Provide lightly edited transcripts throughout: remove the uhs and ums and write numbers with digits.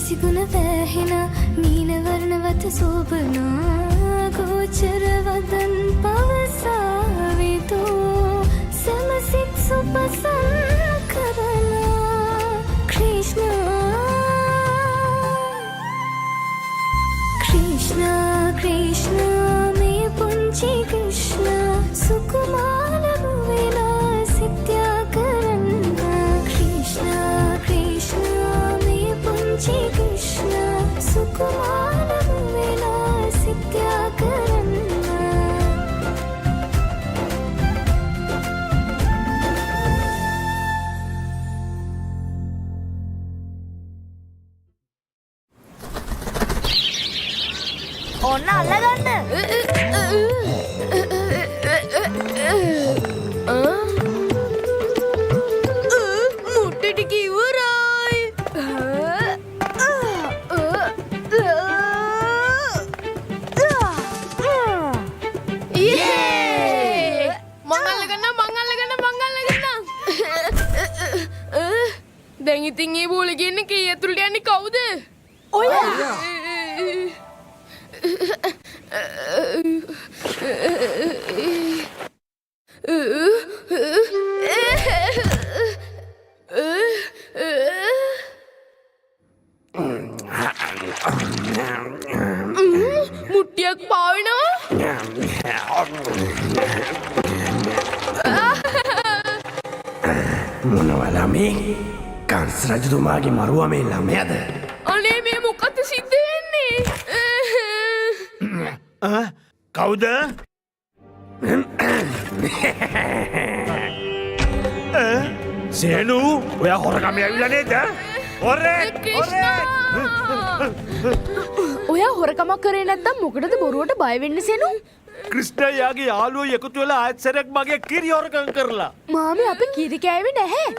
සිගුණ වැහෙන නීන වර්ණවත සෝබනා ගෝචර වදන් පවසාවිදෝ සමසිත සුපසන් කරලා Krishna Krishna මේ පුංචි Krishna සුකුමාර වෙලා සිත්‍යා කරන්න Krishna Krishna මේ පුංචි Krishna සුකුමාර වෙලා සිත්‍යා කරන්න ඔන්න අල්ලගන්න. මුට්ටි ටික ඉවරයි. යේ! මං අල්ලගන්න. දැන් ඉතින් මේ බෝල ගියන්නේ කී ඇතුළට යන්නේ කවුද? ඔයා. මුට්ටියක් පාවෙනවා. මොනවද මේ කංශ රජතුමාගේ මරුවා මේ ළමයාද? අනේ මේ මොකක්ද සිද්ධ වෙන්නේ? කවුද? සේනු ඔයා හොරකම ඇවිල්ලා නේද? හොරෙක්! ඔයා හොරකමක් කරේ නැත්නම් මොකටද බොරුවට බය වෙන්නේ සෙනු? ක්‍රිස්නා යාගේ යාළුවෝ එකතු වෙලා ආයෙත් සැරයක් මගේ කිරි හොරකම් කරලා. මාමේ අපි කිරි කෑවේ නැහැ.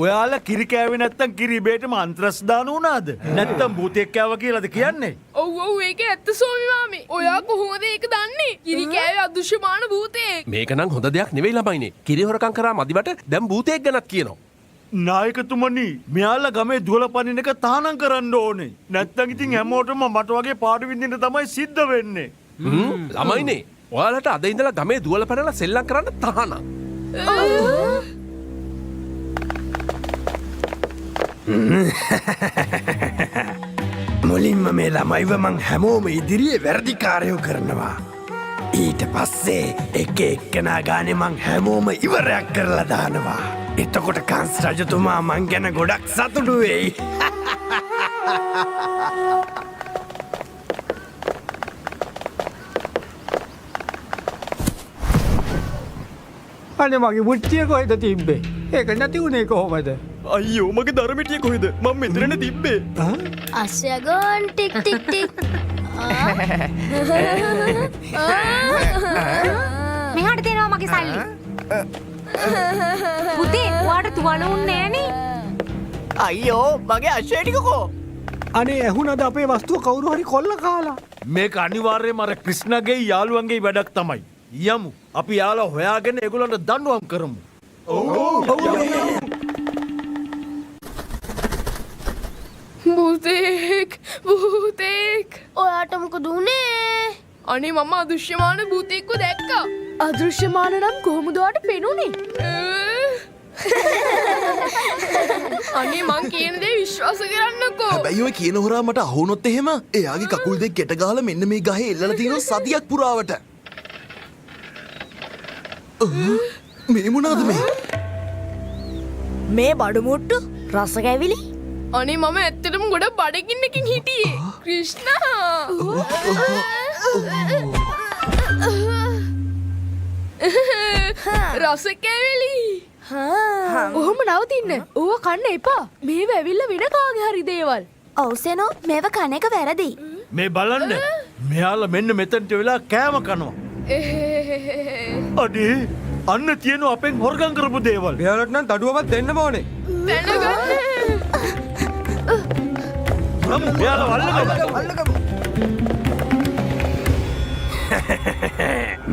ඔයාලා කිරි කෑවේ නැත්නම් කිරි බේටම අන්තරස් දාන උනාද? නැත්නම් භූතයෙක් කෑවා කියලාද කියන්නේ? ඔව් ඒක ඇත්ත සෝමි මාමේ. ඔයා කොහොමද ඒක දන්නේ? කිරි කෑවේ අදෘශ්‍යමාන භූතයෙක්. මේක නම් හොඳ දෙයක් නෙවෙයි ළමයිනේ. කිරි හොරකම් කරා මදිවට දැන් භූතයෙක් ගැනත් කියනවා. නායකතුමනි, මෙයාලා ගමේ දුවල පනින එක තහනම් කරන්න ඕනේ. නැත්නම් ඉතින් හැමෝටම මට වගේ පාඩු විඳින්න තමයි සිද්ධ වෙන්නේ. ළමයිනේ ඔයාලට අද ඉඳලා ගමේ දුවල පැනලා සෙල්ලම් කරන්න තහනම්. මුලින්ම මේ ළමයිව මං හැමෝම ඉදිරියේ වැරදිකාරයෝ කරනවා. ඊට පස්සේ එක එක්කෙනා ගානේ මං හැමෝම ඉවරයක් කරලා දානවා. එතකොට කංශ රජතුමා මං ගැන ගොඩක් සතුටු වෙයි. අනේ මගේ මුට්ටිය කොහෙද තිබ්බේ? ඒක නැති උනේ කොහොමද? අයියෝ මගේ දරමිටිය කොහෙද? මම මෙතනනේ තිබ්බේ. අස්සගොන් ටික් ටික් ටික් මෙහාට දෙනවා මගේ සල්ලි. පුතේ ඔයාට තුවාල උන්නේ නෑනේ. අයියෝ මගේ අශ්වය ටික කෝ? අනේ ඇහුණද අපේ වස්තුව කවුරු හරි කොල්ල කාලා? මේක අනිවාර්යයෙන්ම අර ක්‍රිෂ්ණගේ යාළුවන්ගේ වැඩක් තමයි. යමු. අපි යාළුවා හොයාගෙන ඒගොල්ලන්ට දඬුවම් කරමු. භූතයෙක්. ඔයාට මොකද උනේ? අනේ මම අදෘශ්‍යමාන භූතයෙක්ව දැක්කා. අදෘශ්‍යමාන නම් කොහොමද ඔයාට පෙනුනේ? අනේ මං කියන දේ විශ්වාස කරන්නකෝ. හැබැයි ඔය කියන හොරා මට අහුනොත් එහෙම එයාගේ කකුල් දෙක ගැට ගහලා මෙන්න මේ ගහේ එල්ලලා තියෙනවා සතියක් පුරාවට. මේ මොනවාද මේ? මේ බඩු මුට්ටු රස කැවිලි. අනේ මම ඇත්තටම ගොඩ බඩගින්නකින් හිටියේ. ක්‍රිෂ්ණා. රස කැවිලි. ඔහොම නවතින්න. ඕව කන්න එපා. මේ වැවිල්ල වෙන කාගේ හරි දේවල්. ඔව් සෙනෝ මේව කන එක වැරදි. මේ බලන්න. මෙයාලා මෙන්න මෙතනට වෙලා කෑම කනවා. අඩේ අන්න තියෙන අපෙන් හොරගම් කරපු දේවල්. මෙයාලට නම් තඩුවමත් දෙන්න ඕනේ. දැනගන්න. මෙයාලා වල්ලගමු.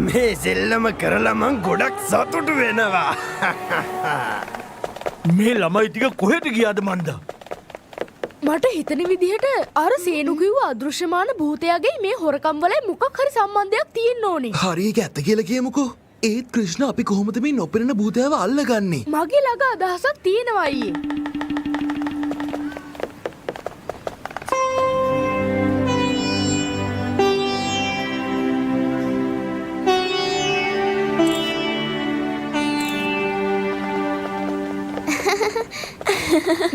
මේ සෙල්ලම කරලා මං ගොඩක් සතුටු වෙනවා. මේ ළමයි ටික කොහෙට ගියාද මන්ද? මට හිතන විදිහට අර සේනු කිව්ව අදෘශ්‍යමාන භූතයාගේ මේ හොරකම් වල මොකක් හරි සම්බන්ධයක් තියෙන්න ඕනේ. හරි ඒක ඇත්ත කියලා කියමුකෝ. ඒත් ක්‍රිෂ්ණ අපි කොහොමද මේ නොපෙනෙන භූතයව අල්ලගන්නේ? මගේ ළඟ අදහසක් තියෙනවා අයියේ.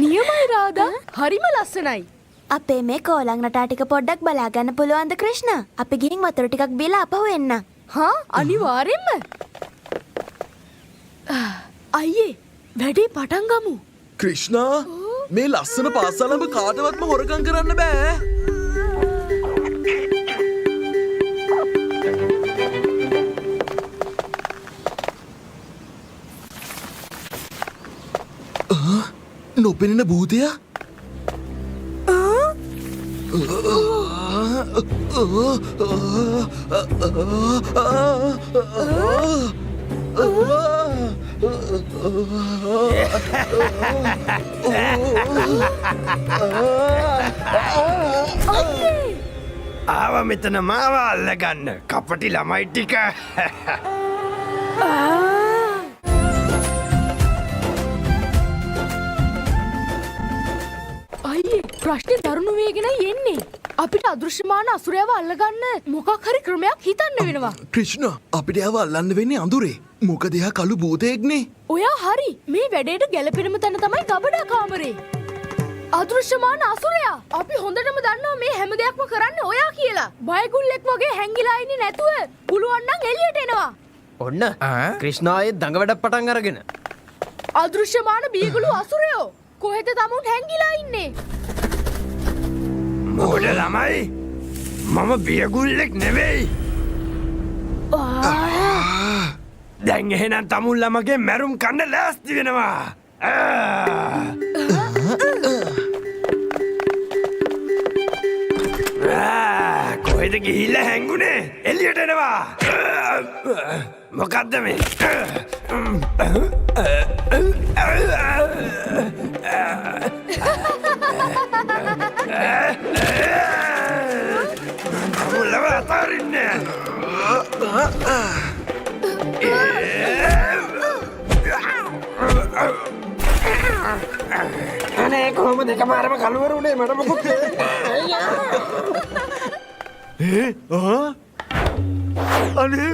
නියමයි රාදා. හරිම ලස්සනයි. අපේ මේ කෝලං නටා ටික පොඩ්ඩක් බලා ගන්න පුළුවන්ද ක්‍රිෂ්ණ? අපි ගිහින් වතුර ටිකක් බීලා අපහු එන්න. හා අනිවාර්යෙන්ම. අයියේ වැඩේ පටන් ගමු. ක්‍රිෂ්ණා මේ ලස්සන පාසලම කාටවත්ම හොරකම් කරන්න බෑ. නොපෙනෙන භූතයා? ආව මෙතන මාව අල්ලගන්න කපටි ළමයි ටික. අයියේ ප්‍රශ්නේ දරුණු වේගෙනයි එන්නේ. අපිට අදෘශ්‍යමාන අසුරයව අල්ලගන්න මොකක් හරි ක්‍රමයක් හිතන්න වෙනවා. ක්‍රිෂ්ණ අපිට එයාව අල්ලන්න වෙන්නේ අඳුරේ. මොකද එයා කළු භූතයෙක්නේ. ඔයා හරි. මේ වැඩේට ගැළපෙනම තැන තමයි ගබඩා කාමරේ. අදෘශ්‍යමාන අසුරයා අපි හොඳටම දන්නවා මේ හැම දෙයක්ම කරන්නේ ඔයා කියලා. බයගුල්ලෙක් වගේ හැංගිලා ඉන්නේ නැතුව පුළුවන් නම් එළියට එනවා. ඔන්න ක්‍රිෂ්ණායේ දඟ වැඩ පටන් අරගෙන. අදෘශ්‍යමාන බීගුළු අසුරයෝ කොහෙද තමුන් හැංගිලා ඉන්නේ? මෝඩ ළමයි මම බියගුල්ලෙක් නෙවෙයි. දැන් එහෙනම් තමුන් ළමගේ මැරුම් කන්න ලෑස්ති වෙනවා. කොහෙද ගිහිල්ලා හැංගුනේ? එළියට එනවා. මොකද්ද මේ? මුලව අතාරින්නේ. අනේ කොහොමද එකමාරම කලවර උනේ මට මොකද? අනේ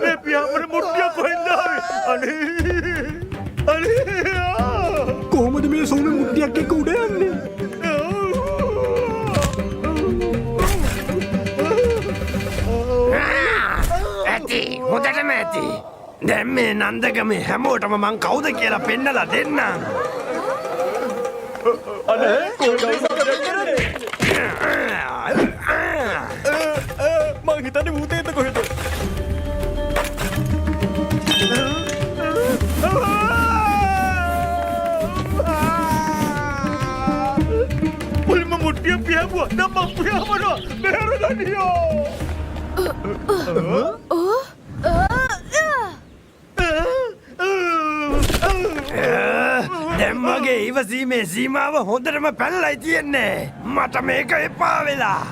ඒ පියාඹන මුට්ටිය කොහෙන්ද ආවේ? අනේ කොහොමද මේ සෝන මුට්ටියක් එක්ක උඩ යන්නේ? ඇති හොඳටම ඇති. දැන් මේ නන්දගමේ හැමෝටම මං කවුද කියලා පෙන්නලා දෙන්නම්. අනේ කොහෙන්ද කරන්නේ? මං හිතන්නේ භූතයෙක්ද කොහෙද? මුලින්ම මුට්ටිය පියාඹුවා. දැන් මං පියාඹනවා. බේරගනියෝ. දැන් මගේ ඉවසීමේ සීමාව හොඳටම පැනලයි තියෙන්නේ. මට මේක එපා වෙලා.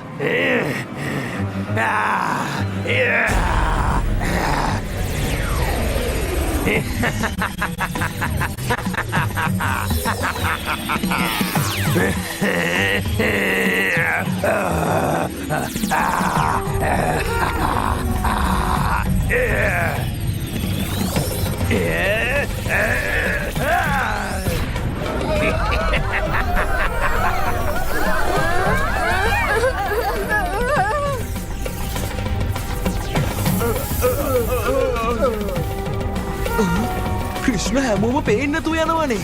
ක්‍රිෂ්ණ හැමෝම පේන්නේ නැතුව යනවනේ.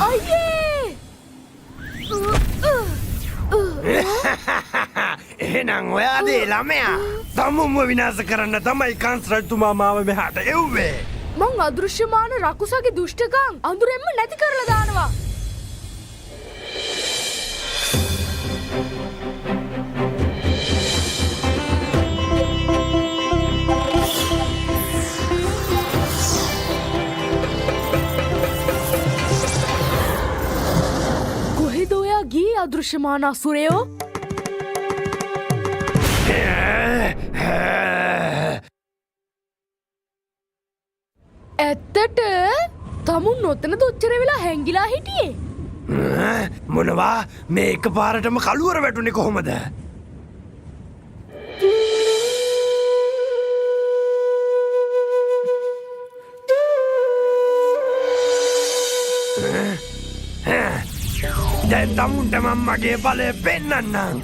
අයියේ! එහෙනම් ඔයාගේ ළමයා තමුන්ව විනාශ කරන්න තමයි කන්ස්ට්‍රක්තුමා මාව මෙහාට එව්වේ. මං අදෘශ්‍යමාන රකුසගේ දුෂ්ටකම් අඳුරෙන්ම නැති කරලා දානවා. අදෘශ්‍යමාන අසුරයෝ. ඇත්තට තමුන් නොතන දොච්චර වෙලා හැංගිලා හිටියේ. මොනවා මේ එක පාරටම කළුවර වැටුනේ කොහොමද? දැන් තමුන්ට මම මගේ බලය පෙන්නන්නම්.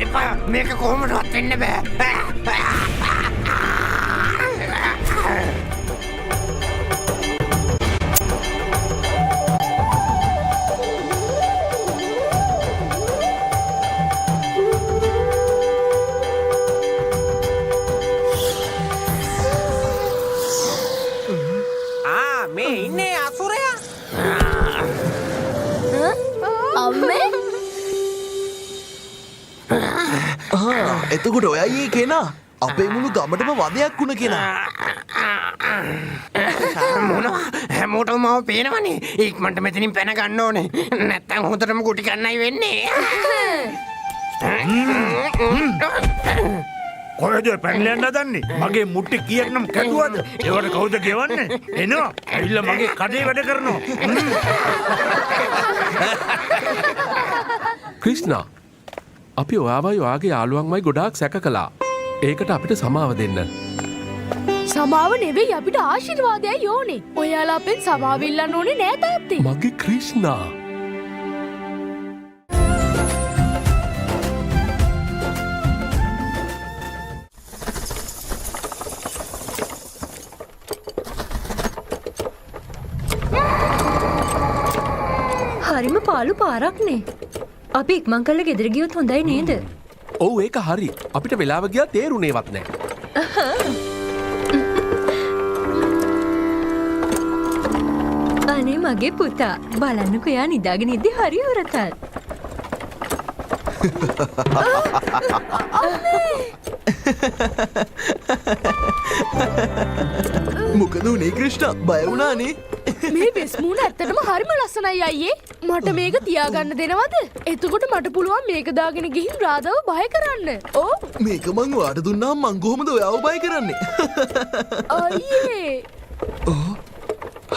එපා මේක කොහොමදවත් වෙන්න බෑ. මේ ඉන්නේ අසුරයා. අම්මේ එතකොට ඔයයි කෙනා අපේ මුළු ගමටම වදයක් වුණ කෙනා. මොනවා හැමෝටම මාව පේනවනේ. ඉක්මනට මෙතනින් පැන ගන්න ඕනේ. නැත්තම් හොඳටම කුටි කන්නයි වෙන්නේ. කොහෙද පැනලා යන්න හදන්නේ? මගේ මුට්ටි කීයක් නම් කැඩුවද? ඒවට කවුද ගෙවන්නේ? එනවා. ඇවිල්ලා මගේ කඩේ වැඩ කරනවා. ක්‍රිෂ්නා අපි ඔයාවයි ඔයාගේ යාළුවන්මයි ගොඩාක් සැක කළා. ඒකට අපිට සමාව දෙන්න. සමාව නෙවෙයි අපිට ආශිර්වාදයයි ඕනේ. ඔයාලා අපෙන් සමාව ඉල්ලන්න ඕනේ නෑ තාත්තේ. මගේ ක්‍රිෂ්නා හරිම පාළු පාරක්නේ. අපි ඉක්මන් කරලා ගෙදර ගියොත් හොඳයි නේද? ඔව් ඒක හරි. අපිට වෙලාව ගියා තේරුණේවත් නැහැ. අනේ මගේ පුතා බලන්නකෝ යා නිදාගෙන ඉද්දි හරි හොරතල්. මොකද උනේ ක්‍රිෂ්ණා? බය වුණානේ. මේ වෙස්මුණ ඇත්තටම හරිම ලස්සනයි අයියේ. මට මේක තියාගන්න දෙනවද? එතකොට මට පුළුවන් මේක දාගෙන ගිහින් රාධාව බය කරන්න. ඕ මේක මං ඔයාට දුන්නාම මං කොහොමද ඔයාව බය කරන්නේ? අයියේ.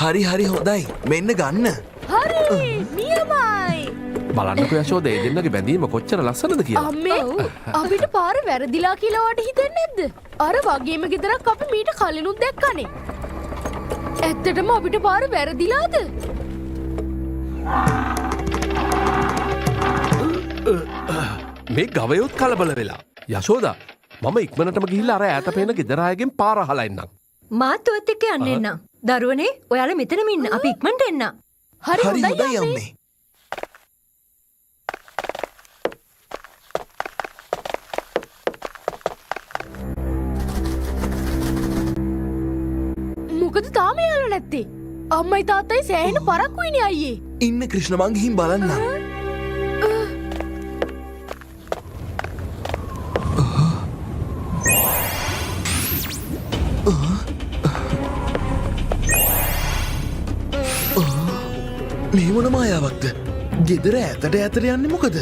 හරි හොඳයි. මෙන්න ගන්න. හරි නියමයි. බලන්නකෝ යශෝද ඒ දෙන්නගේ බැඳීම කොච්චර ලස්සනද කියලා. අම්මේ අපිට පාර වැරදිලා කියලා වට හිතෙන්නේ නැද්ද? අර වගේම ගෙදරක් අපි මීට කලිනුත් දැක්කනේ. ඇත්තටම අපිට පාර වැරදිලාද? මේ ගවයොත් කලබල වෙලා. යශෝදා මම ඉක්මනටම ගිහිල්ලා අර ඈත පේන ගෙදර අයගෙන් පාර අහලා එන්නම්. මාත් ඔයත් එක්ක යන්න එන්න. දරුවනේ ඔයාලා මෙතනම ඉන්න. අපි ඉක්මනට එන්න. හරි හොඳයි හොඳයි අම්මේ. මොකද තාම යාලා නැත්තේ? අම්මයි තාත්තයි සෑහෙන පරක්කුයිනේ අයියේ. ඉන්න ක්‍රිෂ්ණ මං ගිහින් බලන්න. මේ මොන මායාවක්ද? ගෙදර ඈතට යන්නේ මොකද?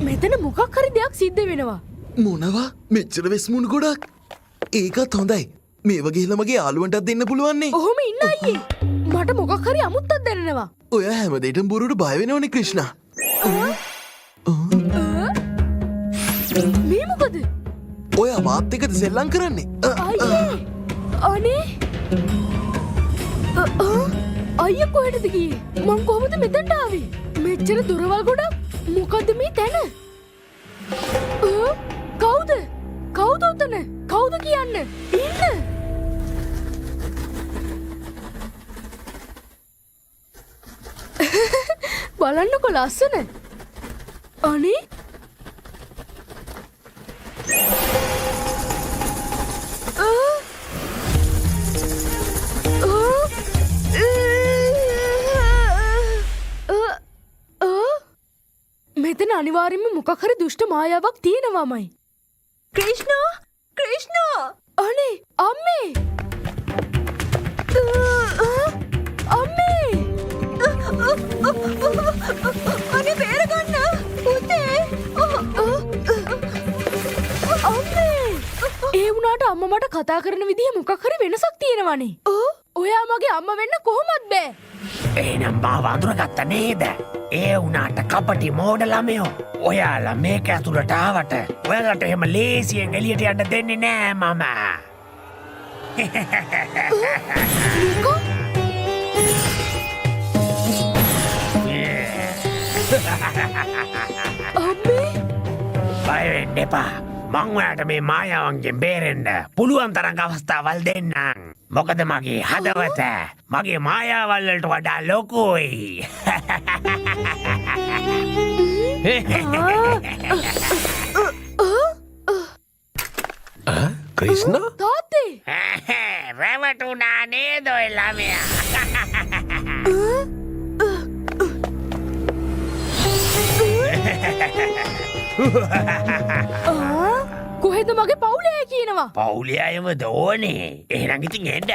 මෙතන මොකක් හරි දෙයක් සිද්ධ වෙනවා. මොනවා? මෙච්චර වෙස්මුණු ගොඩක්. ඒකත් හොඳයි. මේව ගිහිල්ලා මගේ යාළුවන්ටත් දෙන්න පුළුවන්නේ. ඔහොම ඉන්න අයියේ. මට මොකක් හරි අමුත්තක් දැනෙනවා. ඔය හැමදේටම බොරුවට බය වෙනවනේ ක්‍රිෂ්ණා. මේ මොකද? ඔය මාත් එක්කද සෙල්ලම් කරන්නේ? අයියේ. අනේ. අයියා කොහෙටද ගියේ? මං කොහොමද මෙතනට ආවේ? මෙච්චර දොරවල් ගොඩක්. මොකද්ද මේ තැන? කවුද? කවුද උතන? කවුද කියන්න? ඉන්න. බලන්නකො ලස්සන. අනේ අනිවාර්යෙන්ම මොකක් හරි දුෂ්ට මායාවක් තියෙනවාමයි. ක්‍රිෂ්ණ අනේ අම්මේ අම්මේ අනේ බේරගන්න පුතේ අම්මේ ඒ වුණාට අම්මා මට කතා කරන විදිහ මොකක් හරි වෙනසක් තියෙනවනේ. ඔයා මගේ අම්මා වෙන්න කොහොමද බෑ? එහෙනම් මාව අඳුරගත්ත නේද? ඒ වුණාට කපටි මෝඩ ළමයෝ. ඔයාලා මේක ඇතුළට ආවට ඔයාලට එහෙම ලේසියෙන් එළියට යන්න දෙන්නේ නෑ මම. නිකෝ අම්මේ බය වෙන්න එපා. මං ඔයාට මේ මායාවන්ගෙන් බේරෙන්න පුළුවන් තරම් අවස්ථාවල් දෙන්නම්. මොකද මගේ හදවත මගේ මායාවල් වලට වඩා ලොකුයි. ක්‍රිෂ්ණ තාත්තේ රැවටුණා නේද ඔය ළමයා? කොහෙද මගේ පවුලේ කියනවා? පවුලේ අයවද ඕනේ? එහෙනම් ඉතින් එන්න.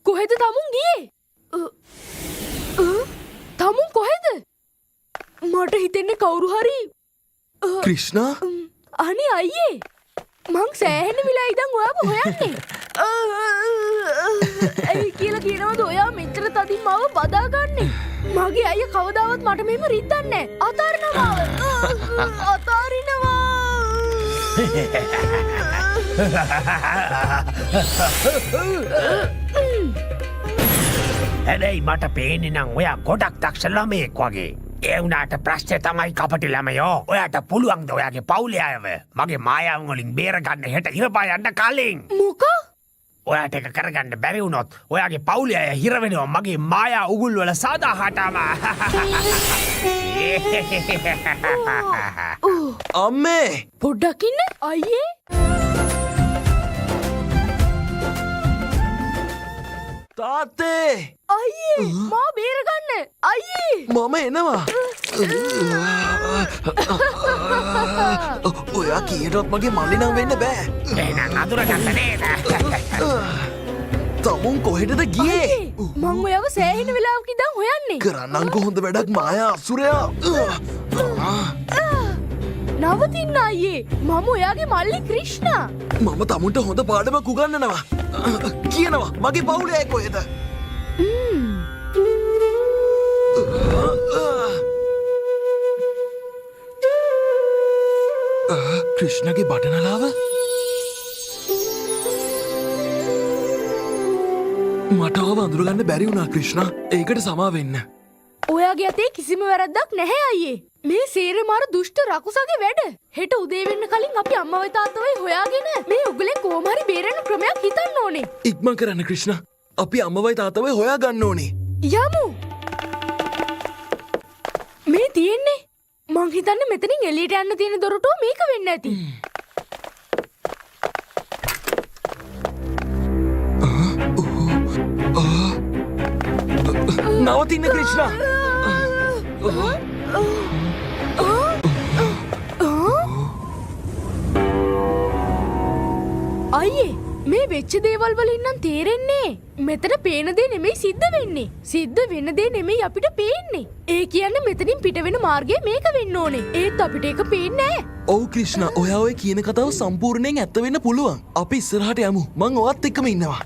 කොහෙද තමුන් ගියේ? තමුන් කොහෙද? මට හිතෙන්නේ කවුරු හරි ක්‍රිෂ්ණා අනේ අයියේ මං සෑහෙන වෙලා ඉඳන් ඔයාව හොයන්නේ. ඇයි කියලා කියනවද ඔයා මෙච්චර තදින් මාව බදාගන්නේ? මගේ අයියා කවදාවත් මට මෙහෙම රිද්දන්නේ නැහැ. අතාරිනවා මාව. අතාරිනවා. හැබැයි මට පේන්නේ නම් ඔයා ගොඩක් දක්ෂ ළමයෙක් වගේ. ඒ වුණාට ප්‍රශ්නේ තමයි කපටි ළමයෝ. ඔයාට පුළුවන්ද ඔයාගේ පවුලේ අයව මගේ මායාවන් වලින් බේරගන්න හෙට ඉරපා යන්න කලින්? මොකෝ? ඔයාට එක කරගන්න බැරි වුණොත් ඔයාගේ පවුලේ අය හිර වෙනවා මගේ මායා උගුල් වල සාදාහටම. අම්මේ පොඩ්ඩක් ඉන්න අයියේ. තාත්තේ අයියේ මා බේරගන්න අයියේ. මම එනවා. ඔයා කීයටවත් මගේ මල්ලි නම් වෙන්න බෑ. එහෙනම් අඳුරගත්ත නේද? තමුන් කොහෙටද ගියේ? මං ඔයාව සෑහෙන වෙලාවක ඉඳන් හොයන්නේ. කරන්නංකො හොඳ වැඩක් මායා අසුරයා. නවතින්න අයියේ මම ඔයාගේ මල්ලි ක්‍රිෂ්ණා. මම තමුන්ට හොඳ පාඩමක් උගන්වනවා. කියනවා මගේ පවුලේ අය කොහෙද? ක්‍රිෂ්ණගේ බටනලාව මට ඔව අඳුරගන්න බැරි වුණා ක්‍රිෂ්ණා. ඒකට සමා වෙන්න. ඔයාගේ අතේ කිසිම වැරද්දක් නැහැ අයියේ. මේ සේරමාර දුෂ්ට රකුසගේ වැඩ. හෙට උදේ වෙන්න කලින් අපි අම්මවයි තාත්තවයි හොයාගෙන මේ උගලේ කොහොම හරි බේරෙන්න ක්‍රමයක් හිතන්න ඕනේ. ඉක්මන් කරන්න ක්‍රිෂ්ණා. අපි අම්මවයි තාත්තවයි හොයා ගන්න ඕනේ. යමු. මේ තියෙන්නේ මං හිතන්නේ මෙතනින් එළියට යන්න තියෙන දොරටුව මේක වෙන්න ඇති. නවතින්න ක්‍රිෂ්ණා. අයියේ මේ වෙච්ච දේවල් වලින් නම් තේරෙන්නේ මෙතන පේන දේ නෙමෙයි සිද්ධ වෙන්නේ. සිද්ධ වෙන දේ නෙමෙයි අපිට පේන්නේ. ඒ කියන්නේ මෙතනින් පිට වෙන මාර්ගය මේක වෙන්න ඕනේ. ඒත් අපිට ඒක පේන්නේ නැහැ. ඔව් ක්‍රිෂ්ණා ඔයා ඔය කියන කතාව සම්පූර්ණයෙන් ඇත්ත වෙන්න පුළුවන්. අපි ඉස්සරහට යමු. මං ඔයත් එක්කම ඉන්නවා.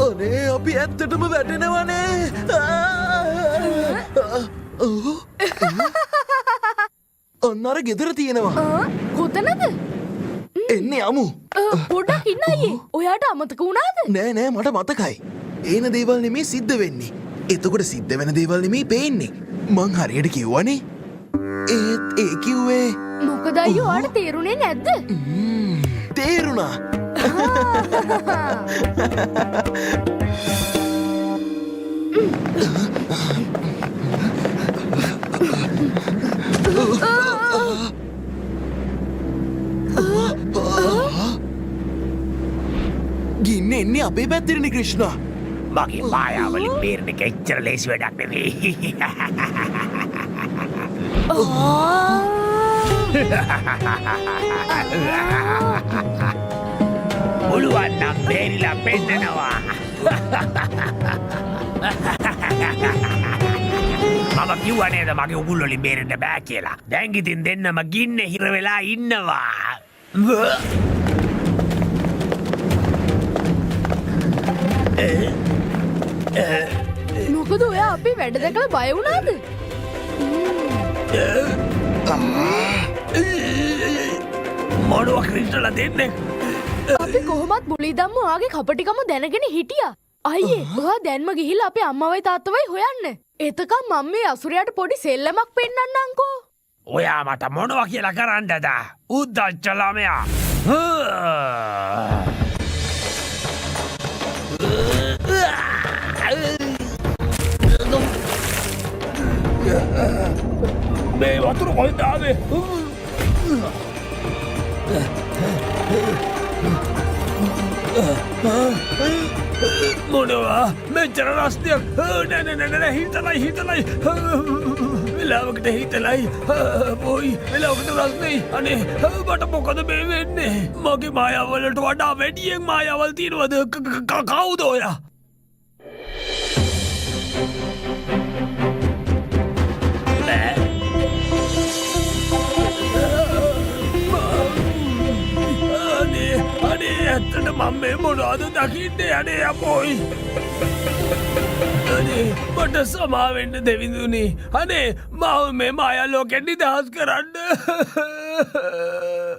අනේ අපි ඇත්තටම වැටෙනවනේ. ඔන්න අර ගෙදර තියෙනවා. කොතනද? එන්නේ යමු. පොඩ්ඩක් ඉන්න අයියේ. ඔයාට අමතක වුණාද? නෑ නෑ මට මතකයි. ඒන දේවල් නෙමේ සිද්ධ වෙන්නේ. එතකොට සිද්ධ වෙන දේවල් නෙමේ පේන්නේ. මං හරියට කිව්වනේ. ඒත් ඒ කිව්වේ මොකද අයියෝ ඔයාට තේරුනේ නැද්ද? තේරුණා. ගින්න එන්නේ අපේ පැත්තිරණ ක්‍රිෂ්ණ. මගේ මායාවලින් බේරණ එක එච්චර ලේසි වැඩක් නෙවෙයි. පුළුවන් නම් බේරිලා පෙන්නනවා. මම කිව්වා නේද මගේ උගුල් වලින් බේරෙන්න බෑ කියලා. දැන් ඉතින් දෙන්නම ගින්නේ හිර වෙලා ඉන්නවා. මොකද ඔයා අපි වැඩ දැකලා බය වුණාද? මොනවා ක්‍රිස්ටලා දෙන්නේ? අපි කොහොමත් මුලිදම්ම ඔයාගේ කපටිකම දැනගෙන හිටියා. අයියේ ඔයා දැන්ම ගිහිල්ලා අපේ අම්මවයි තාත්තවයි හොයන්න. එතකම් මම මේ අසුරයාට පොඩි සෙල්ලමක් පෙන්නන්නම්කෝ. ඔයා මට මොනවා කියලා කරන්නද? උද්දච්ච ළමයා. මේ වතුර කොහෙන්ද ආවේ? මොනවා මෙච්චර රස්තියක්? නෑ හිතලයි වෙලාවකට හිතලයි පොයි වෙලාවකට රස්නේ. අනේ මට මොකද මේ වෙන්නේ? මගේ මායාවලට වඩා වැඩියෙන් මායාවල් තියෙනවද? කවුද ඔයා? ඇත්තට මම මේ මොනවද දකින්නේ? අනේ අපෝයි. අනේ මට සමාවෙන්න දෙවිඳුනි. අනේ මම මේ මායා ලෝකෙන් නිදහස් කරන්න.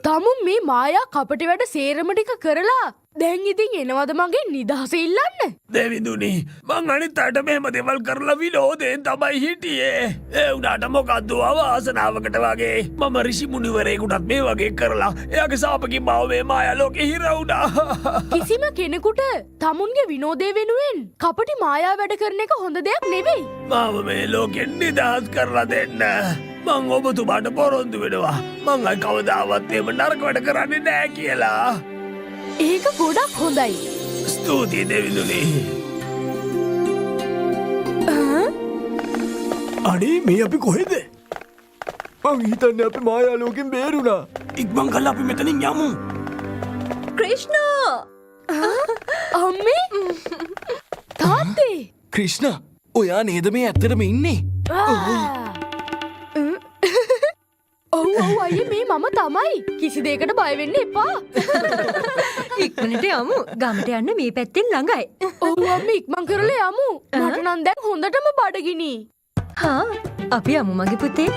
තමුන් මේ මායා කපටි වැඩ සේරම ටික කරලා දැන් ඉතින් එනවද මගේ නිදහස ඉල්ලන්න? දෙවිඳුනි මං අනිත් අයට මෙහෙම දේවල් කරලා විනෝදයෙන් තමයි හිටියේ. ඒ වුණාට මොකද්ද අවාසනාවකට වගේ මම ඍෂි මුනිවරයෙකුටත් මේ වගේ කරලා එයාගේ සාපකින් මාව මේ මායා ලෝකේ හිර වුණා. කිසිම කෙනෙකුට තමුන්ගේ විනෝදය වෙනුවෙන් කපටි මායා වැඩ කරන එක හොඳ දෙයක් නෙවෙයි. මාව මේ ලෝකෙන් නිදහස් කරලා දෙන්න. මං ඔබතුමාට පොරොන්දු වෙනවා. මං අයි කවදාවත් එහෙම නරක වැඩ කරන්නේ නෑ කියලා. ඒක ගොඩක් හොඳයි. ස්තුතියි දෙවිඳුනි. අනේ මේ අපි කොහෙද? මං හිතන්නේ අපි මායා ලෝකෙන් බේරුණා. ඉක්මන් කරලා අපි මෙතනින් යමු. ක්‍රිෂ්ණ! අම්මේ තාත්තේ ක්‍රිෂ්ණ ඔයා නේද මේ ඇත්තටම ඉන්නේ? ඔව් අයියේ මේ මම තමයි. කිසි දෙයකට බය වෙන්න එපා. ඉක්මනට යමු. ගමට යන්න මේ පැත්තෙන් ළඟයි. ඔව් අම්මේ ඉක්මන් කරලා යමු. මට නම් දැන් හොඳටම බඩගිනි. හා අපි යමු මගේ පුතේ.